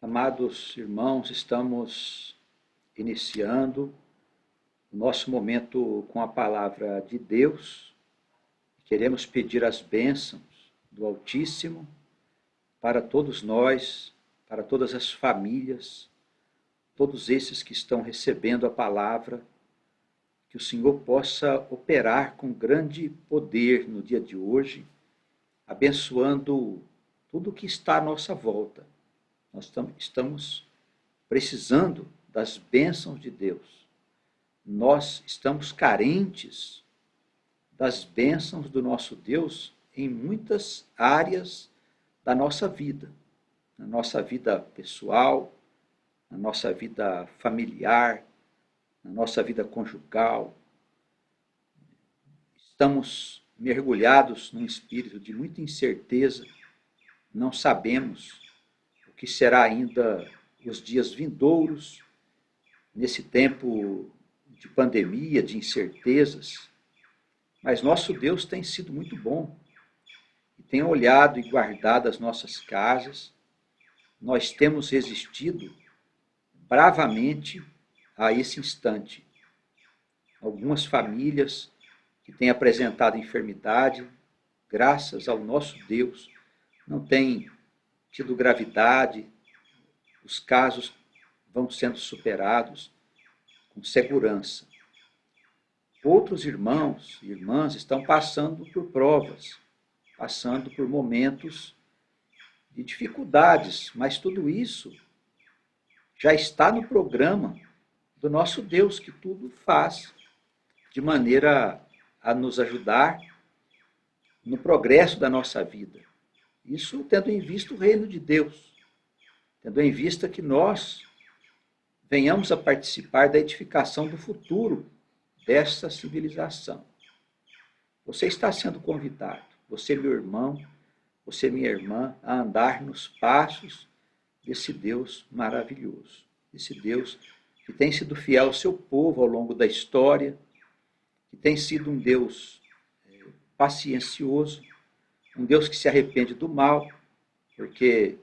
Amados irmãos, estamos iniciando o nosso momento com a palavra de Deus. Queremos pedir as bênçãos do Altíssimo para todos nós, para todas as famílias, todos esses que estão recebendo a palavra, que o Senhor possa operar com grande poder no dia de hoje, abençoando tudo o que está à nossa volta. Nós estamos precisando das bênçãos de Deus. Nós estamos carentes das bênçãos do nosso Deus em muitas áreas da nossa vida. Na nossa vida pessoal, na nossa vida familiar, na nossa vida conjugal. Estamos mergulhados num espírito de muita incerteza. Não sabemos o que será ainda os dias vindouros, nesse tempo de pandemia, de incertezas. Mas nosso Deus tem sido muito bom e tem olhado e guardado as nossas casas. Nós temos resistido bravamente a esse instante. Algumas famílias que têm apresentado enfermidade, graças ao nosso Deus, não têm tido gravidade, os casos vão sendo superados com segurança. Outros irmãos e irmãs estão passando por provas, passando por momentos de dificuldades, mas tudo isso já está no programa do nosso Deus, que tudo faz de maneira a nos ajudar no progresso da nossa vida. Isso tendo em vista o reino de Deus, tendo em vista que nós venhamos a participar da edificação do futuro dessa civilização. Você está sendo convidado, você, meu irmão, você, minha irmã, a andar nos passos desse Deus maravilhoso, desse Deus que tem sido fiel ao seu povo ao longo da história, que tem sido um Deus paciencioso, um Deus que se arrepende do mal, porque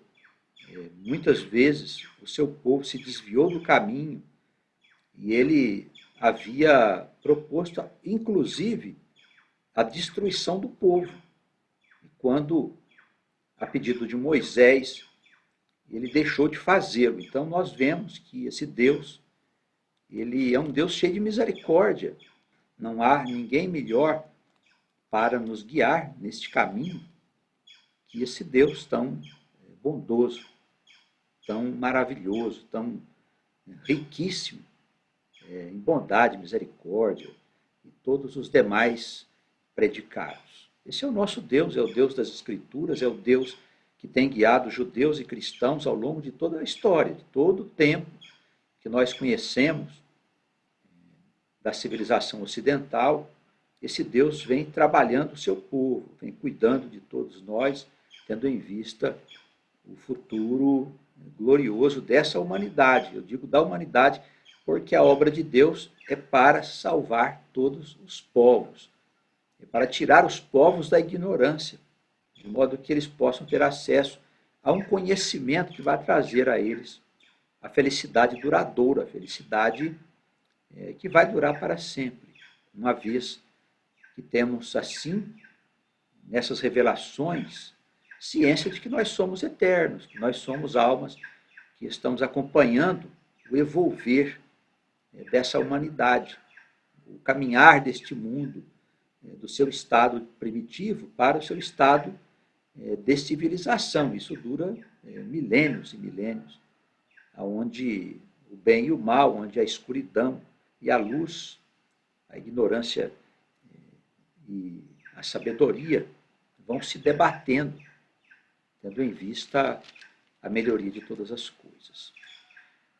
muitas vezes o seu povo se desviou do caminho e ele havia proposto, inclusive, a destruição do povo. E quando, a pedido de Moisés, ele deixou de fazê-lo. Então nós vemos que esse Deus, ele é um Deus cheio de misericórdia. Não há ninguém melhor para nos guiar neste caminho que esse Deus tão bondoso, tão maravilhoso, tão riquíssimo em bondade, misericórdia e todos os demais predicados. Esse é o nosso Deus, é o Deus das Escrituras, é o Deus que tem guiado judeus e cristãos ao longo de toda a história, de todo o tempo que nós conhecemos da civilização ocidental. Esse Deus vem trabalhando o seu povo, vem cuidando de todos nós, tendo em vista o futuro glorioso dessa humanidade. Eu digo da humanidade porque a obra de Deus é para salvar todos os povos, é para tirar os povos da ignorância, de modo que eles possam ter acesso a um conhecimento que vai trazer a eles a felicidade duradoura, a felicidade que vai durar para sempre, uma vez que temos, assim, nessas revelações, ciência de que nós somos eternos, que nós somos almas que estamos acompanhando o evolver dessa humanidade, o caminhar deste mundo, do seu estado primitivo para o seu estado de civilização. Isso dura milênios e milênios, onde o bem e o mal, onde a escuridão e a luz, a ignorância e a sabedoria vão se debatendo, tendo em vista a melhoria de todas as coisas.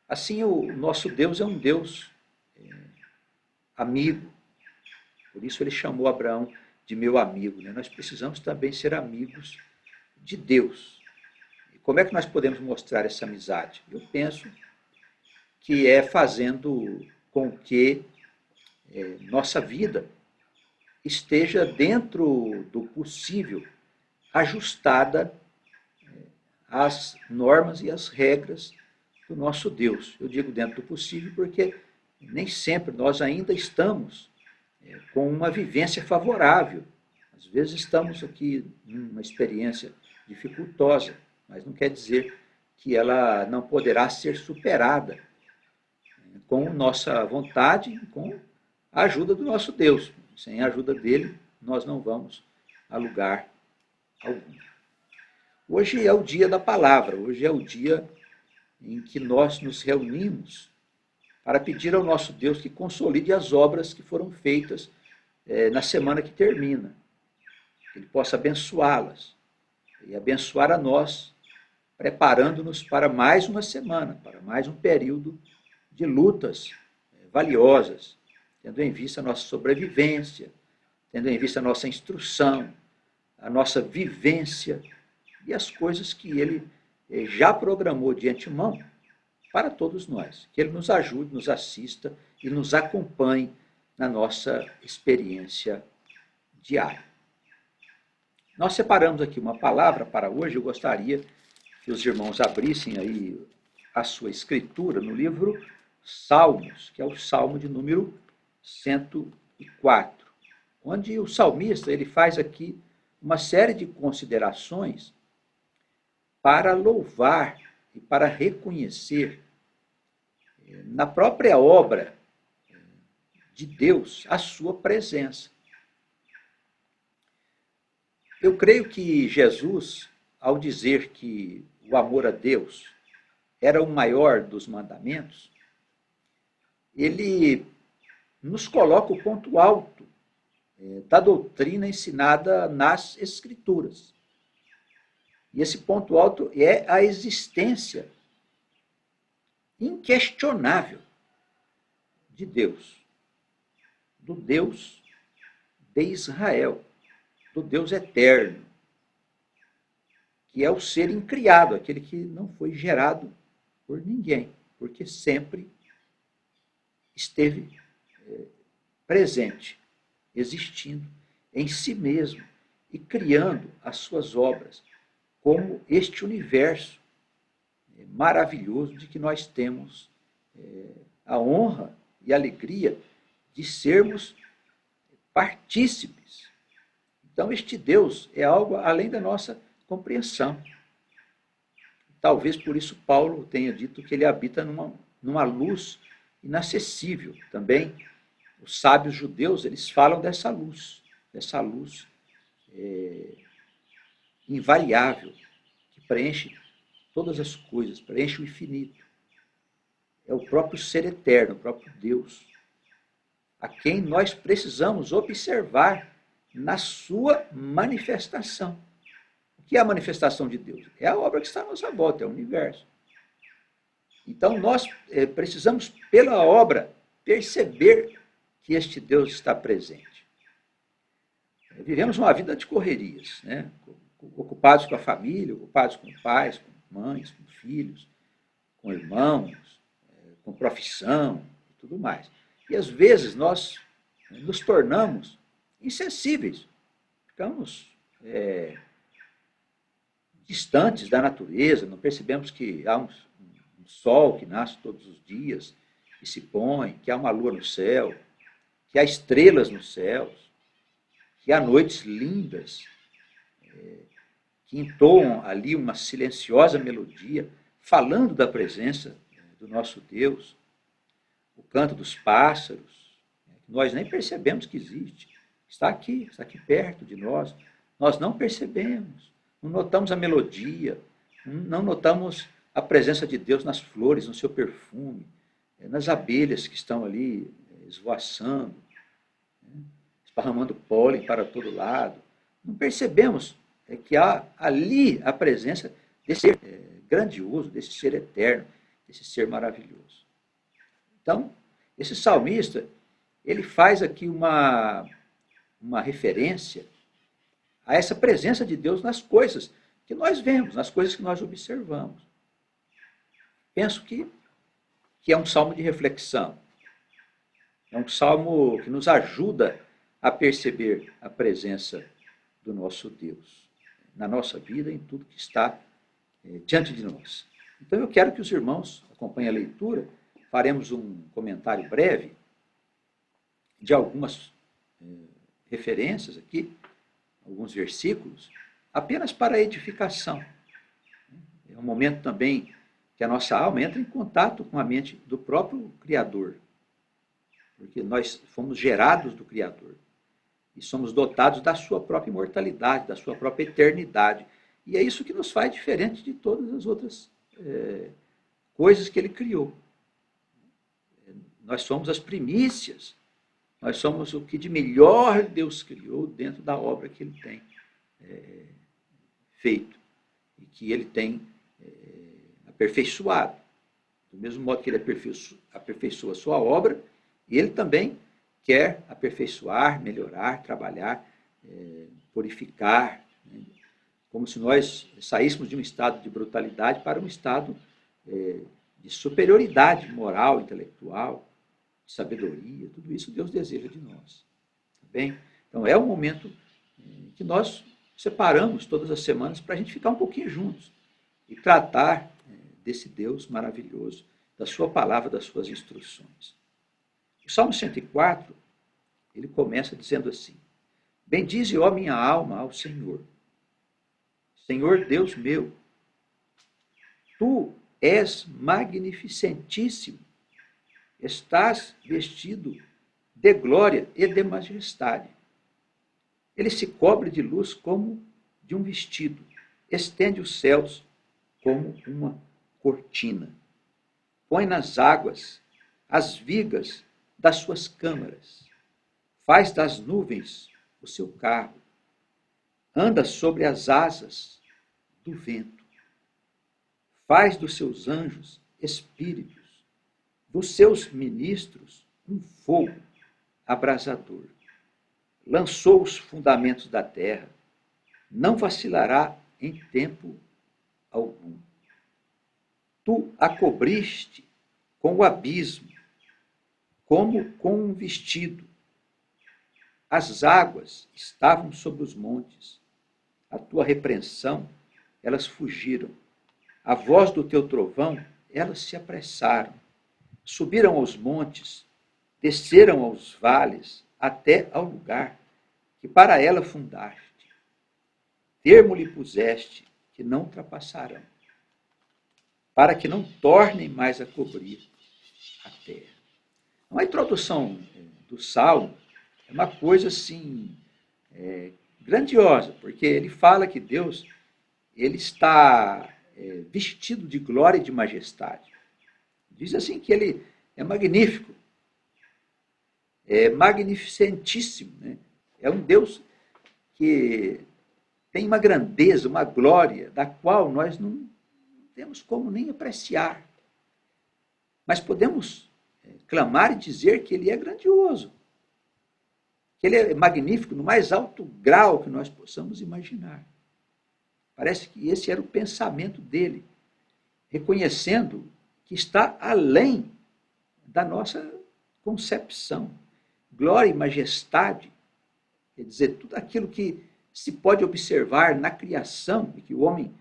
Assim, o nosso Deus é um Deus amigo. Por isso ele chamou Abraão de meu amigo. Né? Nós precisamos também ser amigos de Deus. E como é que nós podemos mostrar essa amizade? Eu penso que é fazendo com que nossa vida esteja dentro do possível, ajustada as normas e as regras do nosso Deus. Eu digo dentro do possível porque nem sempre nós ainda estamos com uma vivência favorável. Às vezes estamos aqui numa experiência dificultosa, mas não quer dizer que ela não poderá ser superada com nossa vontade e com a ajuda do nosso Deus. Sem a ajuda dele, nós não vamos a lugar algum. Hoje é o dia da palavra, hoje é o dia em que nós nos reunimos para pedir ao nosso Deus que consolide as obras que foram feitas na semana que termina, que Ele possa abençoá-las e abençoar a nós, preparando-nos para mais uma semana, para mais um período de lutas valiosas, tendo em vista a nossa sobrevivência, tendo em vista a nossa instrução, a nossa vivência e as coisas que Ele já programou de antemão para todos nós. Que Ele nos ajude, nos assista e nos acompanhe na nossa experiência diária. Nós separamos aqui uma palavra para hoje. Eu gostaria que os irmãos abrissem aí a sua escritura no livro Salmos, que é o Salmo de número 104, onde o salmista ele faz aqui uma série de considerações para louvar e para reconhecer na própria obra de Deus a sua presença. Eu creio que Jesus, ao dizer que o amor a Deus era o maior dos mandamentos, ele nos coloca o ponto alto da doutrina ensinada nas Escrituras. E esse ponto alto é a existência inquestionável de Deus, do Deus de Israel, do Deus eterno, que é o ser incriado, aquele que não foi gerado por ninguém, porque sempre esteve presente, existindo em si mesmo e criando as suas obras, como este universo maravilhoso de que nós temos a honra e a alegria de sermos partícipes. Então, este Deus é algo além da nossa compreensão. Talvez por isso Paulo tenha dito que ele habita numa luz inacessível. Também os sábios judeus, eles falam dessa luz invariável, que preenche todas as coisas, preenche o infinito. É o próprio ser eterno, o próprio Deus, a quem nós precisamos observar na sua manifestação. O que é a manifestação de Deus? É a obra que está à nossa volta, é o universo. Então, nós precisamos, pela obra, perceber que este Deus está presente. Vivemos uma vida de correrias, né? Ocupados com a família, ocupados com pais, com mães, com filhos, com irmãos, com profissão e tudo mais. E, às vezes, nós nos tornamos insensíveis, ficamos distantes da natureza, não percebemos que há um sol que nasce todos os dias e se põe, que há uma lua no céu, que há estrelas nos céus, que há noites lindas, que entoam ali uma silenciosa melodia, falando da presença do nosso Deus, o canto dos pássaros, que nós nem percebemos que existe, está aqui perto de nós, nós não percebemos, não notamos a melodia, não notamos a presença de Deus nas flores, no seu perfume, nas abelhas que estão ali esvoaçando, esparramando pólen para todo lado. Não percebemos que há ali a presença desse ser grandioso, desse ser eterno, desse ser maravilhoso. Então, esse salmista, ele faz aqui uma referência a essa presença de Deus nas coisas que nós vemos, nas coisas que nós observamos. Penso que é um salmo de reflexão. É um salmo que nos ajuda a perceber a presença do nosso Deus na nossa vida, em tudo que está diante de nós. Então eu quero que os irmãos acompanhem a leitura, faremos um comentário breve de algumas referências aqui, alguns versículos, apenas para a edificação. É um momento também que a nossa alma entra em contato com a mente do próprio Criador, porque nós fomos gerados do Criador e somos dotados da sua própria imortalidade, da sua própria eternidade. E é isso que nos faz diferente de todas as outras coisas que ele criou. Nós somos as primícias, nós somos o que de melhor Deus criou dentro da obra que ele tem feito e que ele tem aperfeiçoado. Do mesmo modo que ele aperfeiçoa a sua obra, ele também quer aperfeiçoar, melhorar, trabalhar, purificar, né? Como se nós saíssemos de um estado de brutalidade para um estado de superioridade moral, intelectual, de sabedoria. Tudo isso Deus deseja de nós. Tá bem? Então é um momento que nós separamos todas as semanas para a gente ficar um pouquinho juntos e tratar desse Deus maravilhoso, da sua palavra, das suas instruções. O Salmo 104, ele começa dizendo assim: bendize, ó minha alma, ao Senhor. Senhor Deus meu, tu és magnificentíssimo, estás vestido de glória e de majestade. Ele se cobre de luz como de um vestido, estende os céus como uma cortina. Põe nas águas as vigas das suas câmaras, faz das nuvens o seu carro, anda sobre as asas do vento, faz dos seus anjos espíritos, dos seus ministros um fogo abrasador. Lançou os fundamentos da terra, não vacilará em tempo algum. Tu a cobriste com o abismo, como com um vestido. As águas estavam sobre os montes. A tua repreensão, elas fugiram. A voz do teu trovão, elas se apressaram. Subiram aos montes, desceram aos vales, até ao lugar que para ela fundaste. Termo lhe puseste, que não ultrapassarão, para que não tornem mais a cobrir a terra. Uma introdução do Salmo é uma coisa assim grandiosa, porque ele fala que Deus ele está vestido de glória e de majestade. Diz assim que ele é magnífico, é magnificentíssimo, né? É um Deus que tem uma grandeza, uma glória, da qual nós não temos como nem apreciar. Mas podemos clamar e dizer que ele é grandioso, que ele é magnífico no mais alto grau que nós possamos imaginar. Parece que esse era o pensamento dele, reconhecendo que está além da nossa concepção. Glória e majestade, quer dizer, tudo aquilo que se pode observar na criação, e que o homem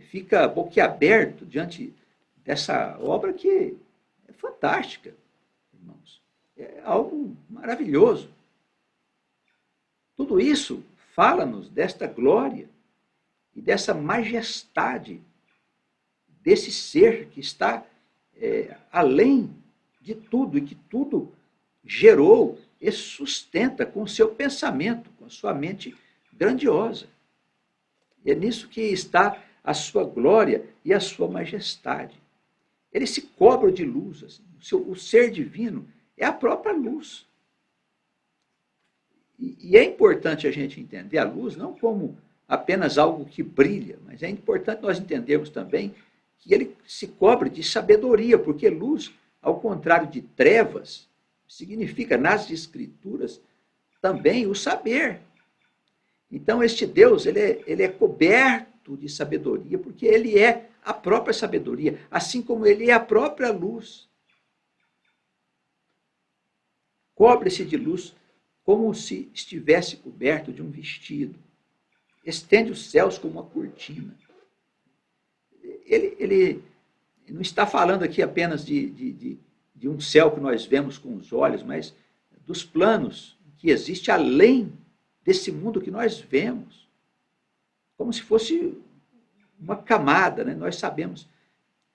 fica boquiaberto diante dessa obra que é fantástica, irmãos. É algo maravilhoso. Tudo isso fala-nos desta glória e dessa majestade desse ser que está além de tudo e que tudo gerou e sustenta com o seu pensamento, com a sua mente grandiosa. E é nisso que está a sua glória e a sua majestade. Ele se cobre de luz. Assim. O ser divino é a própria luz. E é importante a gente entender a luz não como apenas algo que brilha, mas é importante nós entendermos também que ele se cobre de sabedoria, porque luz, ao contrário de trevas, significa nas Escrituras também o saber. Então, este Deus, ele é coberto de sabedoria, porque ele é a própria sabedoria, assim como ele é a própria luz. Cobre-se de luz como se estivesse coberto de um vestido. Estende os céus como uma cortina. ele não está falando aqui apenas de um céu que nós vemos com os olhos, mas dos planos que existe além desse mundo que nós vemos, como se fosse uma camada, né? Nós sabemos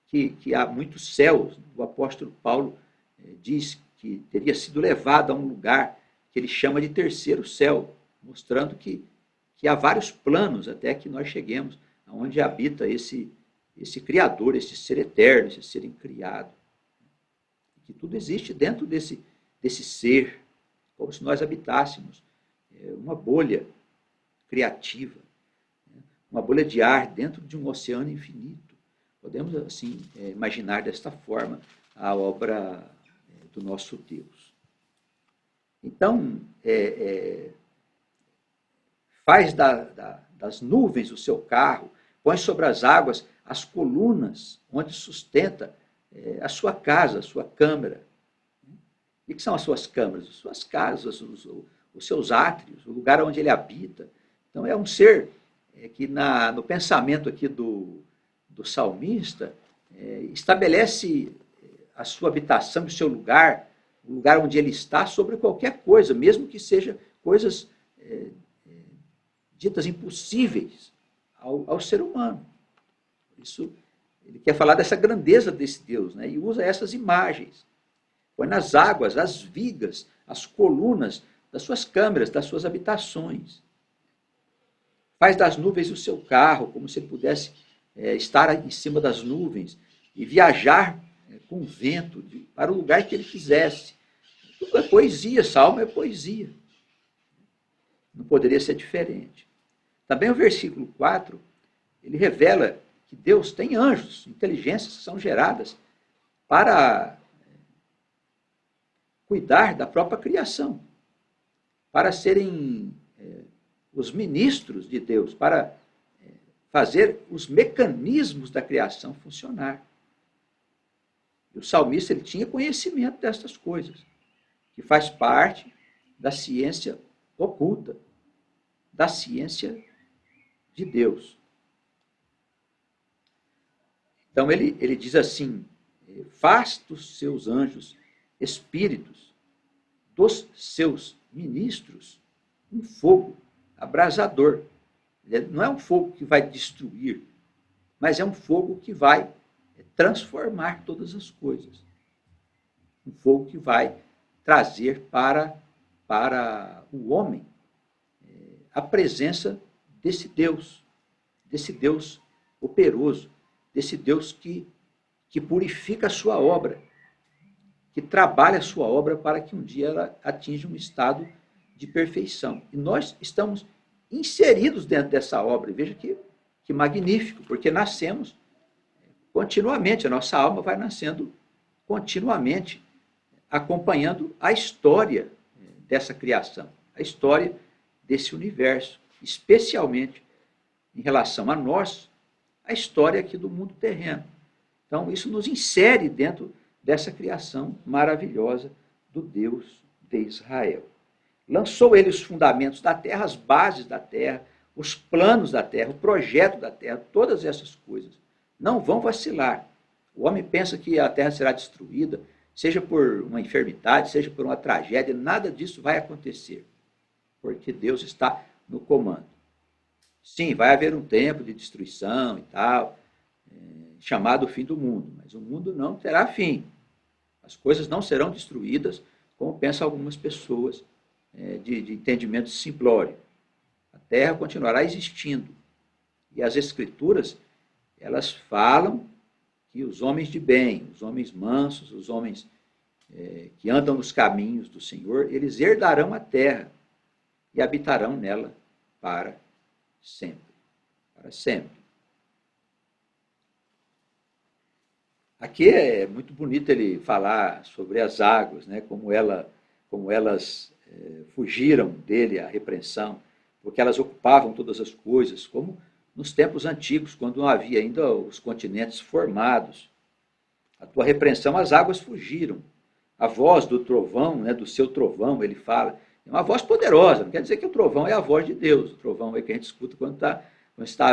que há muitos céus. O apóstolo Paulo diz que teria sido levado a um lugar que ele chama de terceiro céu, mostrando que há vários planos até que nós cheguemos aonde habita esse Criador, esse ser eterno, esse ser incriado. Que tudo existe dentro desse ser, como se nós habitássemos uma bolha criativa, uma bolha de ar dentro de um oceano infinito. Podemos, assim, imaginar desta forma a obra do nosso Deus. Então, faz das nuvens o seu carro, põe sobre as águas as colunas onde sustenta a sua casa, a sua câmara. O que são as suas câmaras? As suas casas, os seus átrios, o lugar onde ele habita. Então, é um ser que no pensamento aqui do salmista estabelece a sua habitação, o seu lugar, o lugar onde ele está, sobre qualquer coisa, mesmo que seja coisas ditas impossíveis ao ser humano. Isso, ele quer falar dessa grandeza desse Deus, né? E usa essas imagens. Põe nas águas, as vigas, as colunas das suas câmeras, das suas habitações. Faz das nuvens o seu carro, como se ele pudesse estar em cima das nuvens e viajar com o vento para o lugar que ele quisesse. Tudo é poesia, salmo é poesia. Não poderia ser diferente. Também o versículo 4, ele revela que Deus tem anjos, inteligências que são geradas para cuidar da própria criação, para serem os ministros de Deus, para fazer os mecanismos da criação funcionar. E o salmista ele tinha conhecimento destas coisas, que faz parte da ciência oculta, da ciência de Deus. Então ele diz assim: faz dos seus anjos espíritos, dos seus ministros, um fogo abrasador. Não é um fogo que vai destruir, mas é um fogo que vai transformar todas as coisas. Um fogo que vai trazer para o homem a presença desse Deus operoso, desse Deus que purifica a sua obra, que trabalha a sua obra para que um dia ela atinja um estado de perfeição. E nós estamos inseridos dentro dessa obra. E veja que magnífico, porque nascemos continuamente, a nossa alma vai nascendo continuamente, acompanhando a história dessa criação, a história desse universo, especialmente em relação a nós, a história aqui do mundo terreno. Então, isso nos insere dentro dessa criação maravilhosa do Deus de Israel. Lançou ele os fundamentos da terra, as bases da terra, os planos da terra, o projeto da terra, todas essas coisas não vão vacilar. O homem pensa que a terra será destruída, seja por uma enfermidade, seja por uma tragédia, nada disso vai acontecer, porque Deus está no comando. Sim, vai haver um tempo de destruição e tal, chamado o fim do mundo, mas o mundo não terá fim. As coisas não serão destruídas, como pensam algumas pessoas de entendimento simplório. A terra continuará existindo. E as Escrituras, elas falam que os homens de bem, os homens mansos, os homens que andam nos caminhos do Senhor, eles herdarão a terra e habitarão nela para sempre. Para sempre. Aqui é muito bonito ele falar sobre as águas, né? Como elas fugiram dele à repreensão, porque elas ocupavam todas as coisas, como nos tempos antigos, quando não havia ainda os continentes formados. A tua repreensão, as águas fugiram. A voz do trovão, né, do seu trovão, ele fala, é uma voz poderosa, não quer dizer que o trovão é a voz de Deus, o trovão é que a gente escuta quando está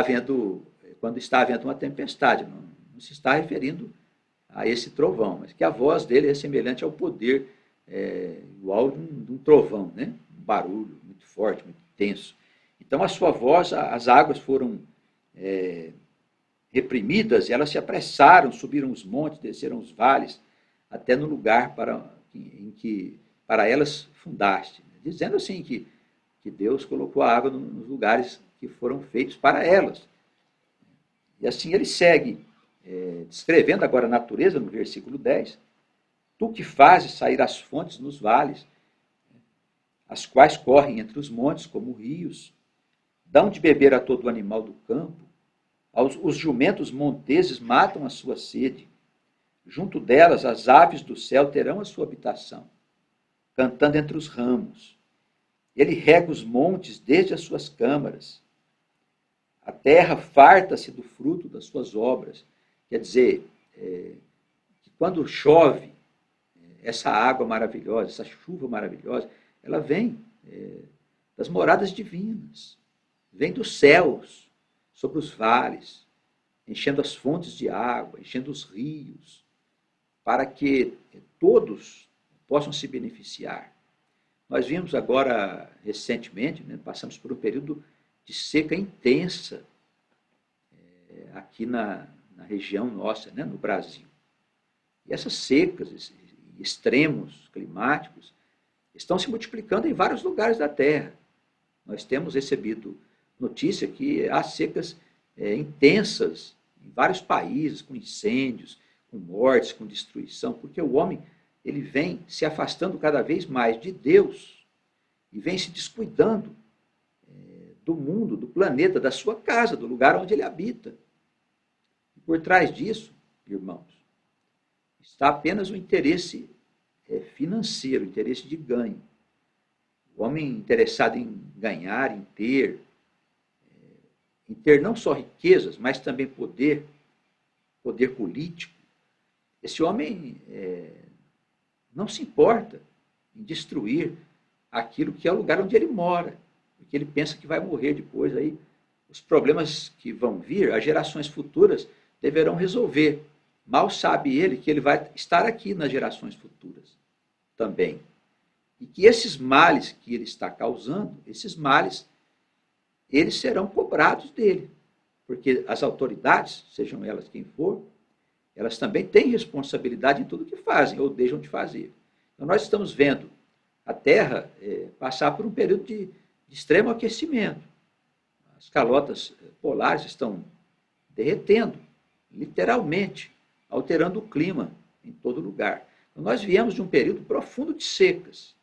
havendo uma tempestade, se está referindo a esse trovão, mas que a voz dele é semelhante ao poder, igual de um trovão, né? Um barulho muito forte, muito intenso. Então, a sua voz, as águas foram reprimidas, e elas se apressaram, subiram os montes, desceram os vales, até no lugar em que para elas fundaste. Dizendo assim que Deus colocou a água nos lugares que foram feitos para elas. E assim ele segue, descrevendo agora a natureza, no versículo 10. Tu que fazes sair as fontes nos vales, as quais correm entre os montes como rios, dão de beber a todo animal do campo, os jumentos monteses matam a sua sede, junto delas as aves do céu terão a sua habitação, cantando entre os ramos. Ele rega os montes desde as suas câmaras, a terra farta-se do fruto das suas obras. Quer dizer, que quando chove, essa água maravilhosa, essa chuva maravilhosa, ela vem das moradas divinas, vem dos céus, sobre os vales, enchendo as fontes de água, enchendo os rios, para que todos possam se beneficiar. Nós vimos agora, recentemente, né, passamos por um período de seca intensa aqui na região nossa, né, no Brasil. E essas secas, extremos climáticos, estão se multiplicando em vários lugares da Terra. Nós temos recebido notícia que há secas intensas em vários países, com incêndios, com mortes, com destruição, porque o homem ele vem se afastando cada vez mais de Deus e vem se descuidando do mundo, do planeta, da sua casa, do lugar onde ele habita. E por trás disso, irmãos, está apenas o interesse financeiro, o interesse de ganho. O homem interessado em ganhar, em ter não só riquezas, mas também poder político. Esse homem não se importa em destruir aquilo que é o lugar onde ele mora, porque ele pensa que vai morrer depois. Aí os problemas que vão vir, as gerações futuras deverão resolver. Mal sabe ele que ele vai estar aqui nas gerações futuras também. E que esses males que ele está causando, esses males, eles serão cobrados dele. Porque as autoridades, sejam elas quem for, elas também têm responsabilidade em tudo que fazem ou deixam de fazer. Então nós estamos vendo a Terra passar por um período de extremo aquecimento. As calotas polares estão derretendo, literalmente, alterando o clima em todo lugar. Então, nós viemos de um período profundo de secas.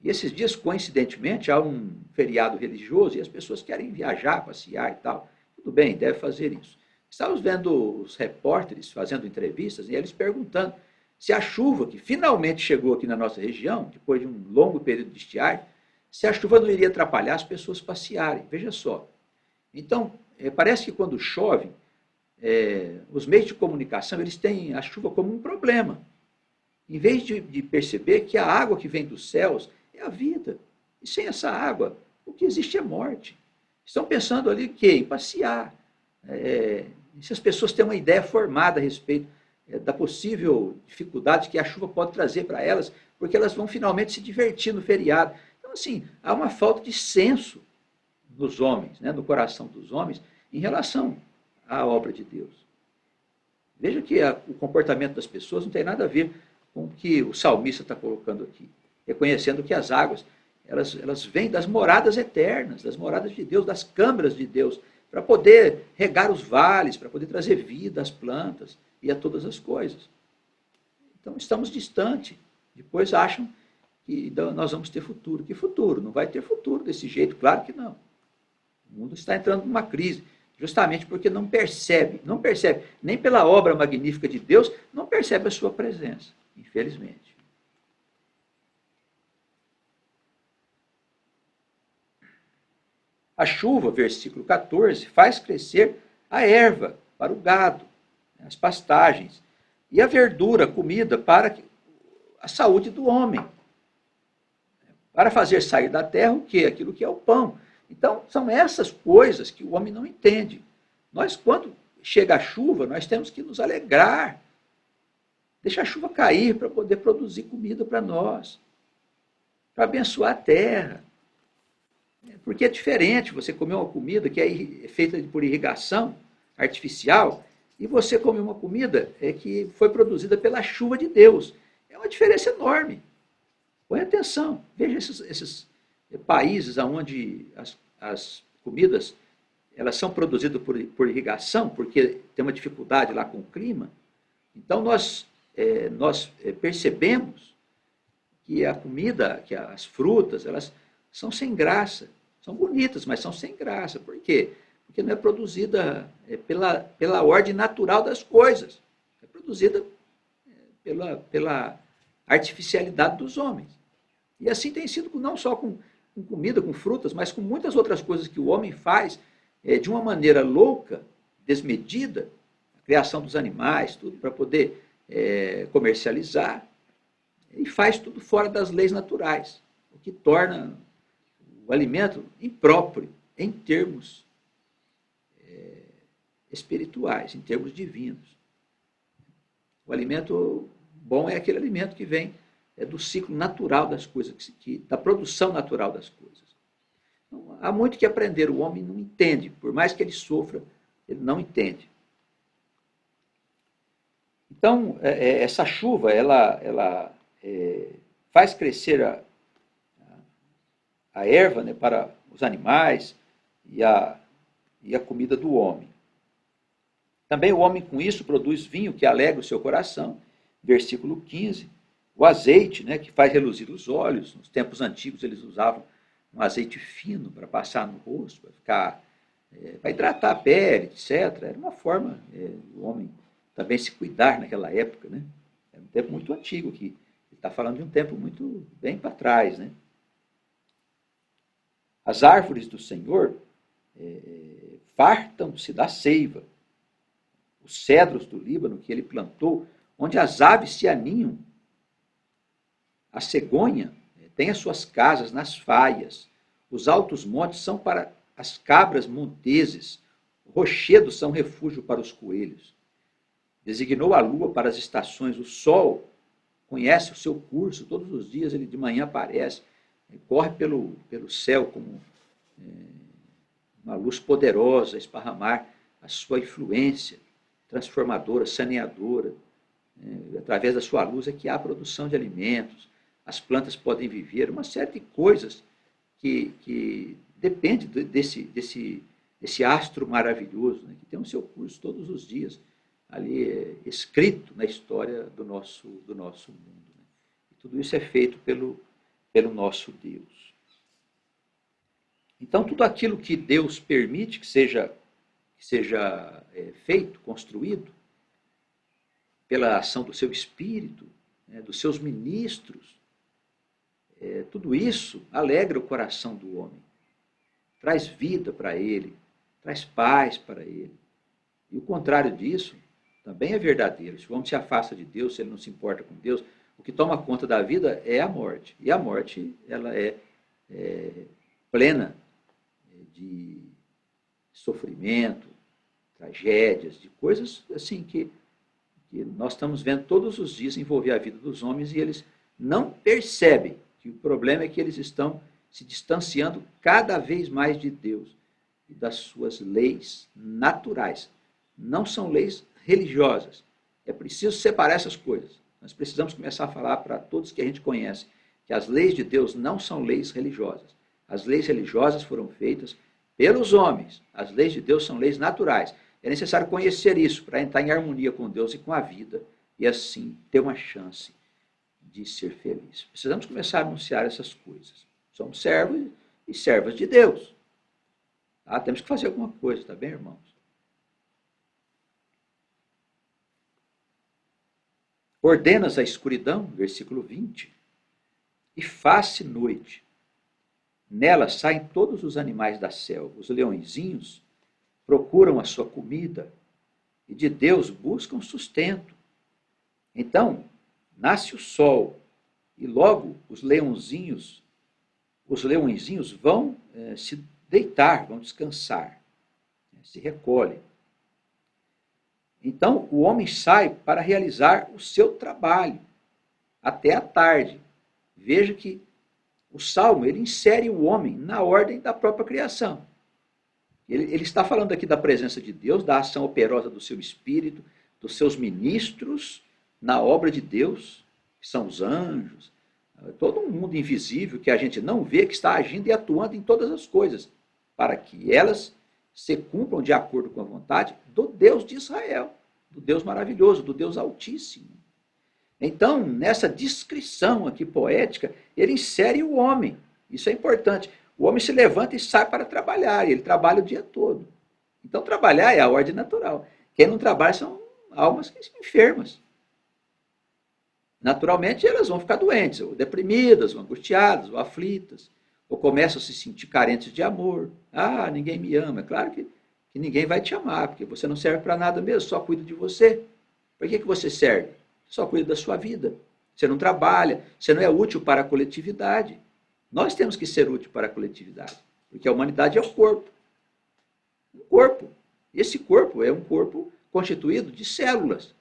E esses dias, coincidentemente, há um feriado religioso e as pessoas querem viajar, passear e tal. Tudo bem, deve fazer isso. Estávamos vendo os repórteres fazendo entrevistas e eles perguntando se a chuva que finalmente chegou aqui na nossa região, depois de um longo período de estiagem, se a chuva não iria atrapalhar as pessoas passearem. Veja só. Então, parece que quando chove, os meios de comunicação eles têm a chuva como um problema. Em vez de perceber que a água que vem dos céus é a vida. E sem essa água, o que existe é morte. Estão pensando ali em passear. Se as pessoas têm uma ideia formada a respeito da possível dificuldade que a chuva pode trazer para elas, porque elas vão finalmente se divertir no feriado. Então, assim, há uma falta de senso nos homens, né, no coração dos homens, em relação à obra de Deus. Veja que o comportamento das pessoas não tem nada a ver com o que o salmista está colocando aqui, reconhecendo que as águas elas vêm das moradas eternas, das moradas de Deus, das câmaras de Deus, para poder regar os vales, para poder trazer vida às plantas e a todas as coisas. Então, estamos distantes. Depois acham que nós vamos ter futuro. Que futuro? Não vai ter futuro desse jeito, claro que não. O mundo está entrando numa crise, justamente porque não percebe, nem pela obra magnífica de Deus, não percebe a sua presença, infelizmente. A chuva, versículo 14, faz crescer a erva para o gado, as pastagens, e a verdura, comida para a saúde do homem. Para fazer sair da terra o quê? Aquilo que é o pão. Então, são essas coisas que o homem não entende. Nós, quando chega a chuva, nós temos que nos alegrar. Deixa a chuva cair para poder produzir comida para nós, para abençoar a terra. Porque é diferente você comer uma comida que é feita por irrigação artificial e você comer uma comida que foi produzida pela chuva de Deus. É uma diferença enorme. Põe atenção. Veja esses países onde as comidas elas são produzidas por irrigação, porque tem uma dificuldade lá com o clima. Então, nós percebemos que a comida, que as frutas, elas são sem graça. São bonitas, mas são sem graça. Por quê? Porque não é produzida pela ordem natural das coisas. É produzida pela artificialidade dos homens. E assim tem sido não só com comida, com frutas, mas com muitas outras coisas que o homem faz de uma maneira louca, desmedida, a criação dos animais, tudo para poder comercializar, e faz tudo fora das leis naturais, o que torna o alimento impróprio em termos espirituais, em termos divinos. O alimento bom é aquele alimento que vem do ciclo natural das coisas, da produção natural das coisas. Então, há muito que aprender, o homem não entende, por mais que ele sofra, ele não entende. Então, essa chuva, ela faz crescer a erva, né, para os animais e a comida do homem. Também o homem com isso produz vinho que alegra o seu coração, versículo 15, o azeite, né, que faz reluzir os olhos. Nos tempos antigos eles usavam um azeite fino para passar no rosto, para ficar, para hidratar a pele, etc. Era uma forma do homem também se cuidar naquela época, né? Era um tempo muito antigo aqui. Ele está falando de um tempo muito bem para trás, né? As árvores do Senhor fartam-se da seiva. Os cedros do Líbano que ele plantou, onde as aves se aninham. A cegonha tem as suas casas nas faias. Os altos montes são para as cabras monteses. Rochedos são refúgio para os coelhos. Designou a lua para as estações. O sol conhece o seu curso. Todos os dias ele de manhã aparece. Corre pelo céu como uma luz poderosa, esparramar a sua influência transformadora, saneadora. Através da sua luz é que há produção de alimentos, as plantas podem viver, uma série de coisas que depende desse astro maravilhoso, né, que tem o seu curso todos os dias, ali escrito na história do nosso mundo. Né? E tudo isso é feito pelo nosso Deus. Então, tudo aquilo que Deus permite que seja feito, construído, pela ação do seu Espírito, né, dos seus ministros, tudo isso alegra o coração do homem, traz vida para ele, traz paz para ele. E o contrário disso também é verdadeiro. Se o homem se afasta de Deus, se ele não se importa com Deus, o que toma conta da vida é a morte. E a morte, ela é plena de sofrimento, tragédias, de coisas assim que nós estamos vendo todos os dias envolver a vida dos homens e eles não percebem que o problema é que eles estão se distanciando cada vez mais de Deus e das suas leis naturais. Não são leis religiosas. É preciso separar essas coisas. Nós precisamos começar a falar para todos que a gente conhece que as leis de Deus não são leis religiosas. As leis religiosas foram feitas pelos homens. As leis de Deus são leis naturais. É necessário conhecer isso para entrar em harmonia com Deus e com a vida e assim ter uma chance de ser feliz. Precisamos começar a anunciar essas coisas. Somos servos e servas de Deus. Tá? Temos que fazer alguma coisa, tá bem, irmãos? Ordenas a escuridão, versículo 20, e faz-se noite. Nela saem todos os animais da selva, os leõezinhos procuram a sua comida e de Deus buscam sustento. Então, nasce o sol e logo os leõezinhos vão se deitar, vão descansar, se recolhem. Então, o homem sai para realizar o seu trabalho até a tarde. Veja que o Salmo, ele insere o homem na ordem da própria criação. Ele está falando aqui da presença de Deus, da ação operosa do seu Espírito, dos seus ministros na obra de Deus, que são os anjos, todo um mundo invisível que a gente não vê, que está agindo e atuando em todas as coisas, para que elas se cumpram de acordo com a vontade do Deus de Israel, do Deus maravilhoso, do Deus Altíssimo. Então, nessa descrição aqui poética, ele insere o homem. Isso é importante. O homem se levanta e sai para trabalhar, e ele trabalha o dia todo. Então, trabalhar é a ordem natural. Quem não trabalha são almas enfermas. Naturalmente, elas vão ficar doentes, ou deprimidas, ou angustiadas, ou aflitas, ou começam a se sentir carentes de amor. Ah, ninguém me ama. É claro que ninguém vai te amar, porque você não serve para nada mesmo, só cuida de você. Para que você serve? Só cuida da sua vida. Você não trabalha, você não é útil para a coletividade. Nós temos que ser útil para a coletividade, porque a humanidade é um corpo. Um corpo. Esse corpo é um corpo constituído de células.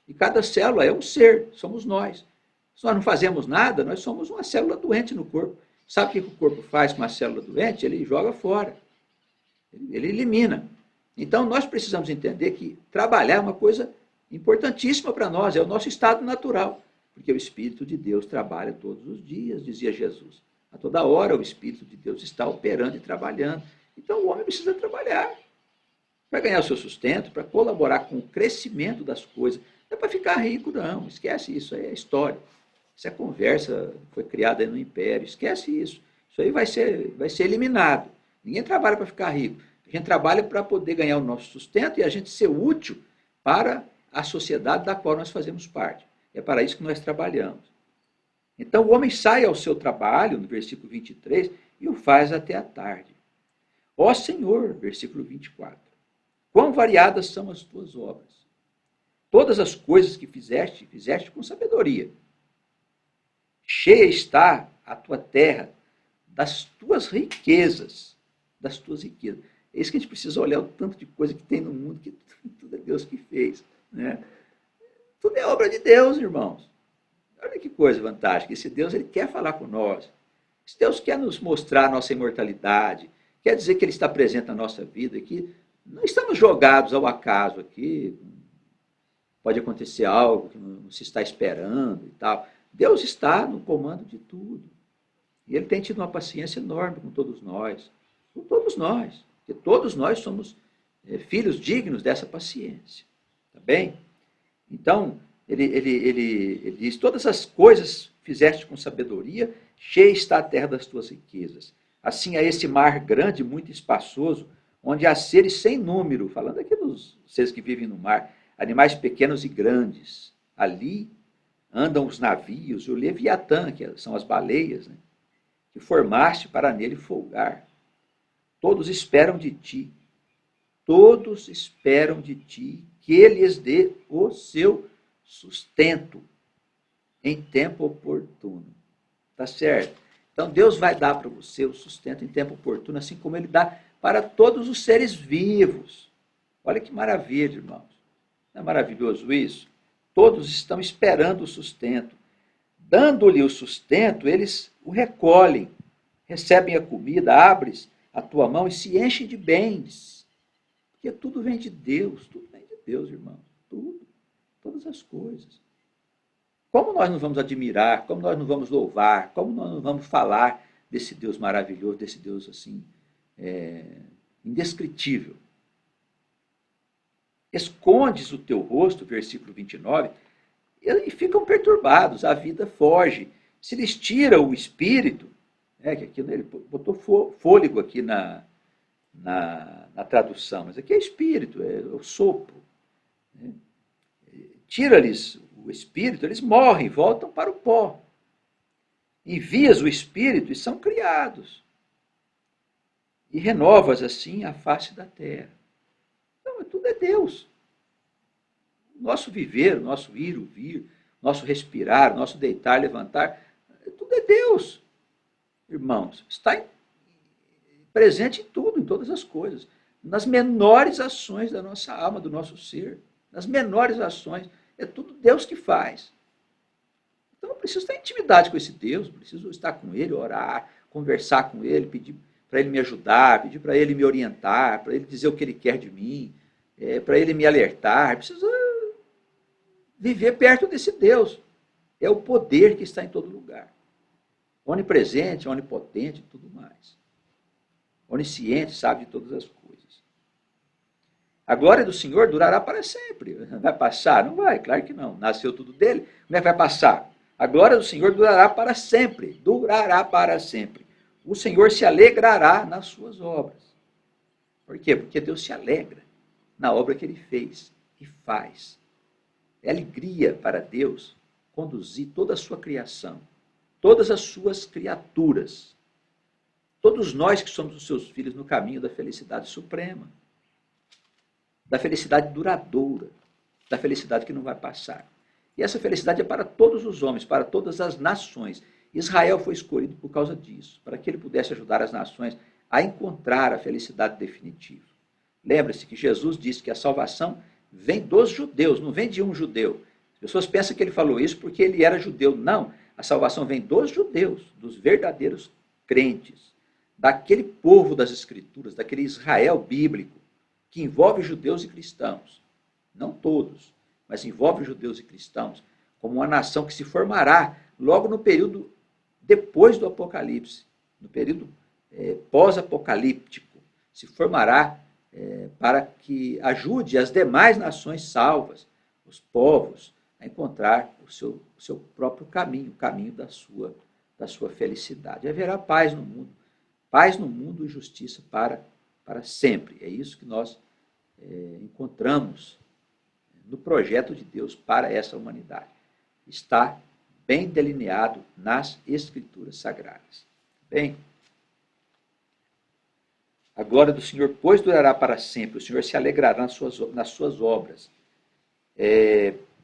E cada célula é um ser, somos nós. Se nós não fazemos nada, nós somos uma célula doente no corpo. Sabe o que o corpo faz com uma célula doente? Ele joga fora. Ele elimina. Então, nós precisamos entender que trabalhar é uma coisa importantíssima para nós, é o nosso estado natural, porque o Espírito de Deus trabalha todos os dias, dizia Jesus. A toda hora o Espírito de Deus está operando e trabalhando. Então o homem precisa trabalhar para ganhar o seu sustento, para colaborar com o crescimento das coisas. Não é para ficar rico, não. Esquece isso, aí é história. Isso é conversa, foi criada no Império. Esquece isso. Isso aí vai ser eliminado. Ninguém trabalha para ficar rico. A gente trabalha para poder ganhar o nosso sustento e a gente ser útil para a sociedade da qual nós fazemos parte. É para isso que nós trabalhamos. Então o homem sai ao seu trabalho, no versículo 23, e o faz até a tarde. Ó Senhor, versículo 24, quão variadas são as tuas obras. Todas as coisas que fizeste, fizeste com sabedoria. Cheia está a tua terra das tuas riquezas. Das tuas riquezas. É isso que a gente precisa olhar, o tanto de coisa que tem no mundo, que tudo é Deus que fez. Né? Tudo é obra de Deus, irmãos. Olha que coisa fantástica. Esse Deus, ele quer falar com nós. Esse Deus quer nos mostrar a nossa imortalidade. Quer dizer que ele está presente na nossa vida, que não estamos jogados ao acaso aqui. Pode acontecer algo que não se está esperando e tal. Deus está no comando de tudo. E ele tem tido uma paciência enorme com todos nós. Com todos nós. Porque todos nós somos filhos dignos dessa paciência. Tá bem? Então, ele diz, todas as coisas fizeste com sabedoria, cheia está a terra das tuas riquezas. Assim há esse mar grande, muito espaçoso, onde há seres sem número, falando aqui dos seres que vivem no mar, animais pequenos e grandes. Ali andam os navios, e o Leviatã, que são as baleias, né, que formaste para nele folgar. Todos esperam de ti, que ele lhes dê o seu sustento em tempo oportuno. Tá certo? Então Deus vai dar para você o sustento em tempo oportuno, assim como ele dá para todos os seres vivos. Olha que maravilha, irmãos. Não é maravilhoso isso? Todos estão esperando o sustento. Dando-lhe o sustento, eles o recolhem, recebem a comida, abres a tua mão e se enchem de bens. Porque tudo vem de Deus, irmãos. Tudo, todas as coisas. Como nós não vamos admirar, como nós não vamos louvar, como nós não vamos falar desse Deus maravilhoso, desse Deus assim, indescritível. Escondes o teu rosto, versículo 29, e ficam perturbados, a vida foge. Se lhes tira o espírito, que aqui ele botou fôlego aqui na tradução, mas aqui é espírito, é o sopro. Né? Tira-lhes o espírito, eles morrem, voltam para o pó. Envias o espírito e são criados. E renovas assim a face da terra. Então, tudo é Deus. Nosso viver, nosso ir, o vir, nosso respirar, nosso deitar, levantar, tudo é Deus. Irmãos, está presente em tudo, em todas as coisas. Nas menores ações da nossa alma, do nosso ser. nas menores ações. É tudo Deus que faz. Então eu preciso ter intimidade com esse Deus, preciso estar com Ele, orar, conversar com Ele, pedir para Ele me ajudar, pedir para Ele me orientar, para Ele dizer o que Ele quer de mim, para Ele me alertar. Preciso viver perto desse Deus. É o poder que está em todo lugar. Onipresente, onipotente e tudo mais. Onisciente, sabe de todas as coisas. A glória do Senhor durará para sempre. Vai passar? Não vai, claro que não. Nasceu tudo dele. Como é que vai passar? A glória do Senhor durará para sempre. Durará para sempre. O Senhor se alegrará nas suas obras. Por quê? Porque Deus se alegra na obra que Ele fez e faz. É alegria para Deus conduzir toda a sua criação, todas as suas criaturas, todos nós que somos os seus filhos no caminho da felicidade suprema, da felicidade duradoura, da felicidade que não vai passar. E essa felicidade é para todos os homens, para todas as nações. Israel foi escolhido por causa disso, para que ele pudesse ajudar as nações a encontrar a felicidade definitiva. Lembre-se que Jesus disse que a salvação vem dos judeus, não vem de um judeu. As pessoas pensam que ele falou isso porque ele era judeu. Não, a salvação vem dos judeus, dos verdadeiros crentes, daquele povo das Escrituras, daquele Israel bíblico, que envolve judeus e cristãos. Não todos, mas envolve judeus e cristãos, como uma nação que se formará logo no período depois do Apocalipse, no período pós-apocalíptico, se formará para que ajude as demais nações salvas, os povos, a encontrar o seu próprio caminho, o caminho da sua felicidade. Haverá paz no mundo e justiça para sempre. É isso que nós encontramos no projeto de Deus para essa humanidade. Está bem delineado nas Escrituras Sagradas. Bem, a glória do Senhor, pois, durará para sempre. O Senhor se alegrará nas suas obras.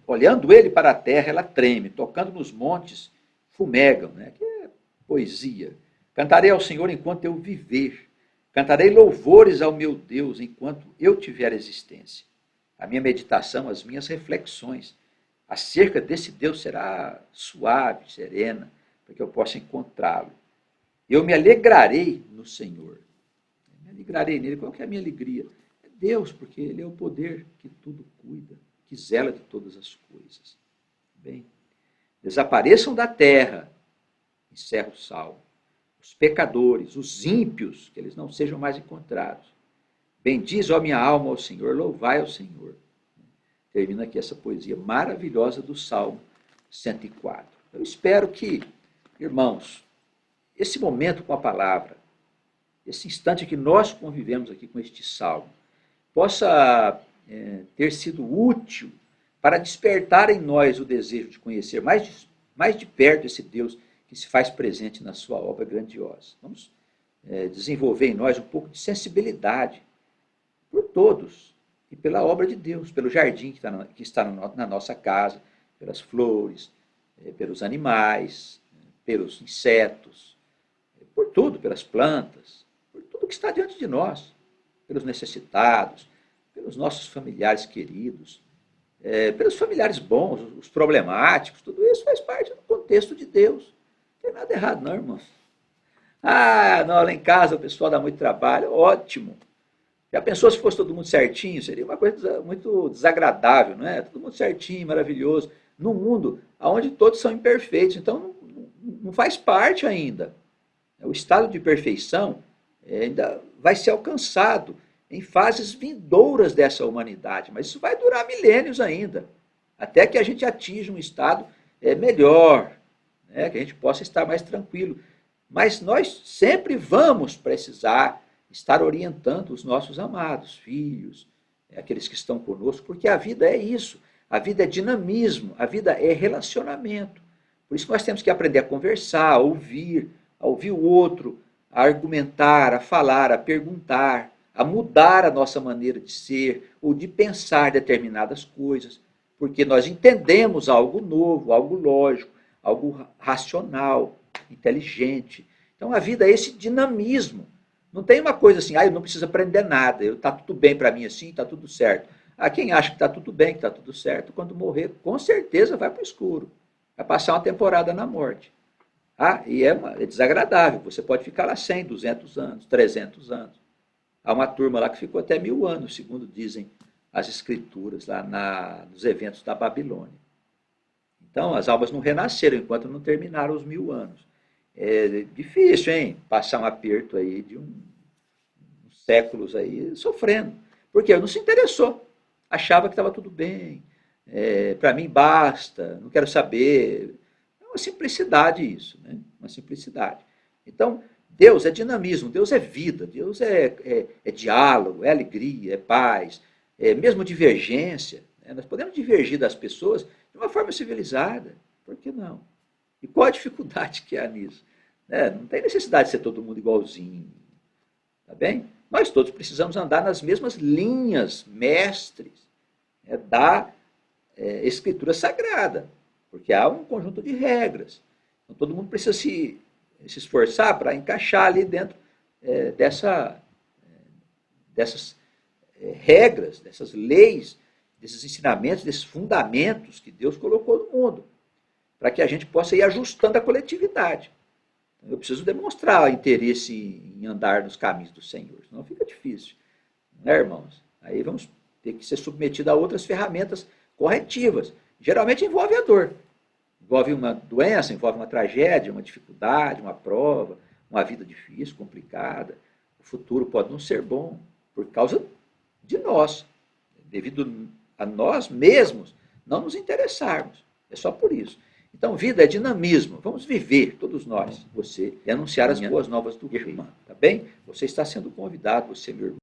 Olhando ele para a terra, ela treme. Tocando nos montes, fumegam. Né? Que é poesia. Cantarei ao Senhor enquanto eu viver. Cantarei louvores ao meu Deus enquanto eu tiver existência. A minha meditação, as minhas reflexões acerca desse Deus será suave, serena, para que eu possa encontrá-lo. Eu me alegrarei no Senhor. Me alegrarei nele. Qual que é a minha alegria? É Deus, porque Ele é o poder que tudo cuida, que zela de todas as coisas. Bem, desapareçam da terra, encerra o salmo, os pecadores, os ímpios, que eles não sejam mais encontrados. Bendiz, ó minha alma, ao Senhor, louvai ao Senhor. Termina aqui essa poesia maravilhosa do Salmo 104. Eu espero que, irmãos, esse momento com a palavra, esse instante que nós convivemos aqui com este salmo, possa ter sido útil para despertar em nós o desejo de conhecer mais de perto esse Deus que se faz presente na sua obra grandiosa. Vamos desenvolver em nós um pouco de sensibilidade por todos e pela obra de Deus, pelo jardim que está na nossa casa, pelas flores, pelos animais, pelos insetos, por tudo, pelas plantas, por tudo que está diante de nós, pelos necessitados, pelos nossos familiares queridos, pelos familiares bons, os problemáticos, tudo isso faz parte do contexto de Deus. Não tem nada errado não, irmãos. Não, lá em casa o pessoal dá muito trabalho, ótimo. Já pensou se fosse todo mundo certinho? Seria uma coisa muito desagradável, não é? Todo mundo certinho, maravilhoso. Num mundo onde todos são imperfeitos, então não faz parte ainda. O estado de perfeição ainda vai ser alcançado em fases vindouras dessa humanidade, mas isso vai durar milênios ainda, até que a gente atinja um estado melhor, né? Que a gente possa estar mais tranquilo. Mas nós sempre vamos precisar estar orientando os nossos amados filhos, aqueles que estão conosco, porque a vida é isso, a vida é dinamismo, a vida é relacionamento. Por isso nós temos que aprender a conversar, a ouvir o outro, a argumentar, a falar, a perguntar, a mudar a nossa maneira de ser ou de pensar determinadas coisas, porque nós entendemos algo novo, algo lógico, algo racional, inteligente. Então a vida é esse dinamismo. Não tem uma coisa assim, eu não preciso aprender nada, está tudo bem para mim assim, está tudo certo. Quem acha que está tudo bem, que está tudo certo, quando morrer, com certeza vai para o escuro. Vai passar uma temporada na morte. E é desagradável. Você pode ficar lá 100, 200 anos, 300 anos. Há uma turma lá que ficou até 1000 anos, segundo dizem as escrituras, lá nos eventos da Babilônia. Então, as almas não renasceram enquanto não terminaram os 1000 anos. É difícil, hein? Passar um aperto aí de uns séculos aí sofrendo. Porque não se interessou. Achava que estava tudo bem. Para mim basta, não quero saber. É uma simplicidade isso, né? Uma simplicidade. Então, Deus é dinamismo, Deus é vida, Deus é diálogo, é alegria, é paz, é mesmo divergência. Né? Nós podemos divergir das pessoas de uma forma civilizada, por que não? E qual a dificuldade que há nisso? Não tem necessidade de ser todo mundo igualzinho, tá bem? Nós todos precisamos andar nas mesmas linhas mestres da Escritura Sagrada, porque há um conjunto de regras. Então, todo mundo precisa se esforçar para encaixar ali dentro dessas regras, dessas leis, desses ensinamentos, desses fundamentos que Deus colocou no mundo, para que a gente possa ir ajustando a coletividade. Eu preciso demonstrar interesse em andar nos caminhos do Senhor, senão fica difícil, né, irmãos? Aí vamos ter que ser submetidos a outras ferramentas corretivas. Geralmente envolve a dor. Envolve uma doença, envolve uma tragédia, uma dificuldade, uma prova, uma vida difícil, complicada. O futuro pode não ser bom por causa de nós, devido a nós mesmos não nos interessarmos. É só por isso. Então, vida é dinamismo. Vamos viver, todos nós, você, e anunciar as boas novas do reino. Tá bem? Você está sendo convidado, você, meu irmão.